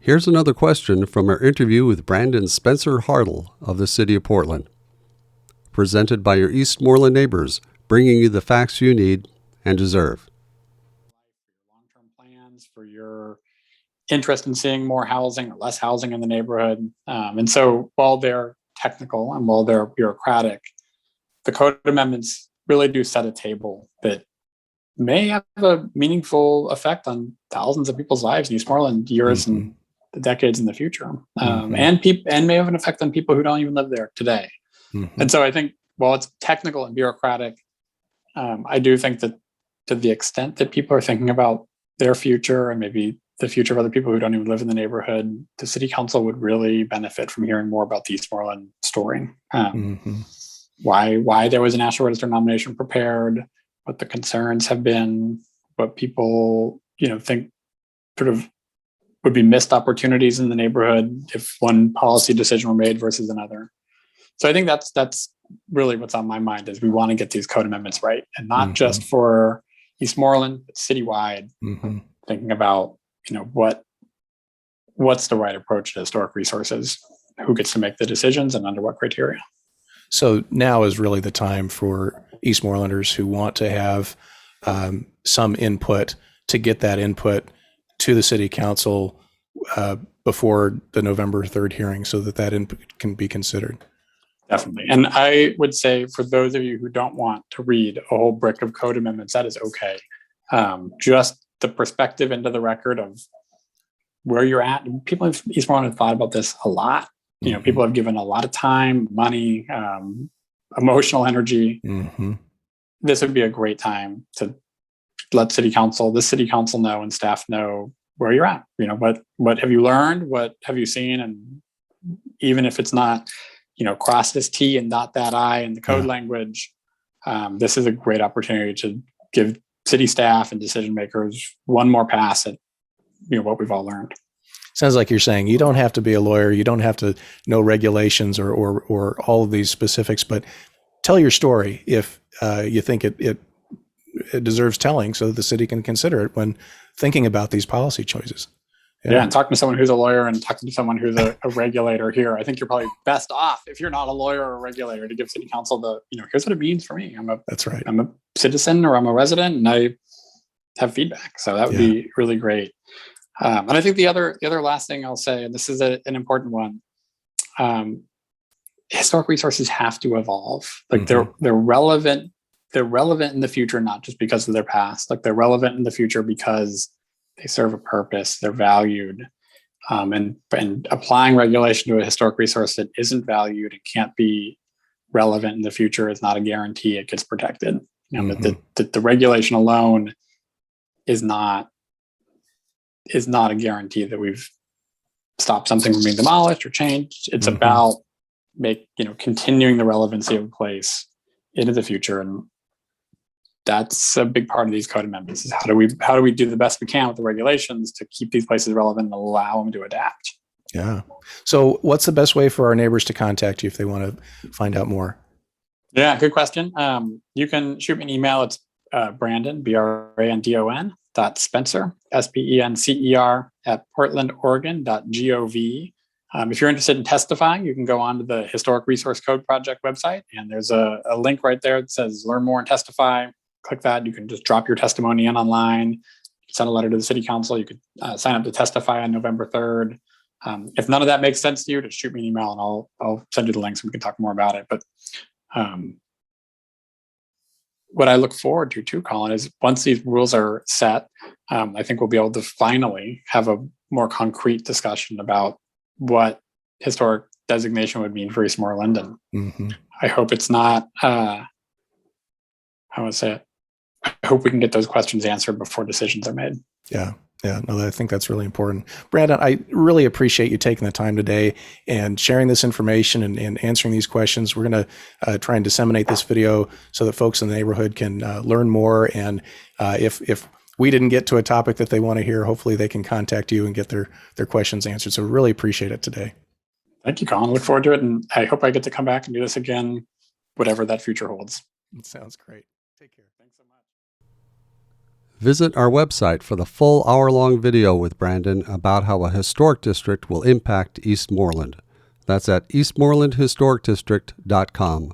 Here's another question from our interview with Brandon Spencer-Hartle of the City of Portland. Presented by your Eastmoreland neighbors, bringing you the facts you need and deserve. Long-term plans for your interest in seeing more housing or less housing in the neighborhood. And so while they're technical and while they're bureaucratic, the code amendments really do set a table that may have a meaningful effect on thousands of people's lives in Eastmoreland years and the decades in the future, and may have an effect on people who don't even live there today. And so I think while it's technical and bureaucratic, I do think that to the extent that people are thinking about their future and maybe the future of other people who don't even live in the neighborhood, the city council would really benefit from hearing more about the Eastmoreland story. Why there was a National Register nomination prepared, what the concerns have been, what people think sort of would be missed opportunities in the neighborhood if one policy decision were made versus another. So I think that's really what's on my mind, is we want to get these code amendments right, and not just for Eastmoreland, but citywide. Thinking about what's the right approach to historic resources, who gets to make the decisions, and under what criteria. So now is really the time for Eastmorelanders who want to have some input to get that input to the city council before the November 3rd hearing, so that input can be considered. Definitely. And I would say for those of you who don't want to read a whole brick of code amendments, that is okay. Just the perspective into the record of where you're at. People in Eastmoreland have thought about this a lot. People have given a lot of time, money, emotional energy. This would be a great time to let the city council know and staff know where you're at. What have you learned? What have you seen? And even if it's not, cross this T and dot that I in the code language, this is a great opportunity to give city staff and decision makers one more pass at what we've all learned. Sounds like you're saying you don't have to be a lawyer, you don't have to know regulations or all of these specifics, but tell your story if you think it deserves telling, so that the city can consider it when thinking about these policy choices. Yeah, and talking to someone who's a lawyer and talking to someone who's a regulator here, I think you're probably best off, if you're not a lawyer or a regulator, to give city council here's what it means for me. That's right. I'm a citizen or I'm a resident, and I have feedback. So that would be really great. And I think the other last thing I'll say, and this is an important one, historic resources have to evolve. Like they're relevant. They're relevant in the future, not just because of their past. Like they're relevant in the future because they serve a purpose. They're valued. And applying regulation to a historic resource that isn't valued and can't be relevant in the future is not a guarantee it gets protected. The regulation alone is not a guarantee that we've stopped something from being demolished or changed. It's about continuing the relevancy of a place into the future. And that's a big part of these code amendments, is how do we do the best we can with the regulations to keep these places relevant and allow them to adapt. Yeah. So what's the best way for our neighbors to contact you if they want to find out more? Yeah, good question. You can shoot me an email. It's Brandon, BRANDON, .Spencer, SPENCER, at portlandoregon.gov. If you're interested in testifying, you can go on to the Historic Resource Code Project website, and there's a link right there that says learn more and testify. Click that. You can just drop your testimony in online, send a letter to the city council. You could sign up to testify on November 3rd. If none of that makes sense to you, just shoot me an email and I'll send you the links and we can talk more about it. But what I look forward to too, Colin, is once these rules are set, I think we'll be able to finally have a more concrete discussion about what historic designation would mean for Eastmoreland. And I hope it's not, how would I say it? I hope we can get those questions answered before decisions are made. Yeah. No, I think that's really important. Brandon, I really appreciate you taking the time today and sharing this information and answering these questions. We're going to try and disseminate this video so that folks in the neighborhood can learn more. And if we didn't get to a topic that they want to hear, hopefully they can contact you and get their questions answered. So really appreciate it today. Thank you, Colin. Look forward to it. And I hope I get to come back and do this again, whatever that future holds. It sounds great. Take care. Thanks so much. Visit our website for the full hour-long video with Brandon about how a historic district will impact Eastmoreland. That's at eastmorelandhistoricdistrict.com.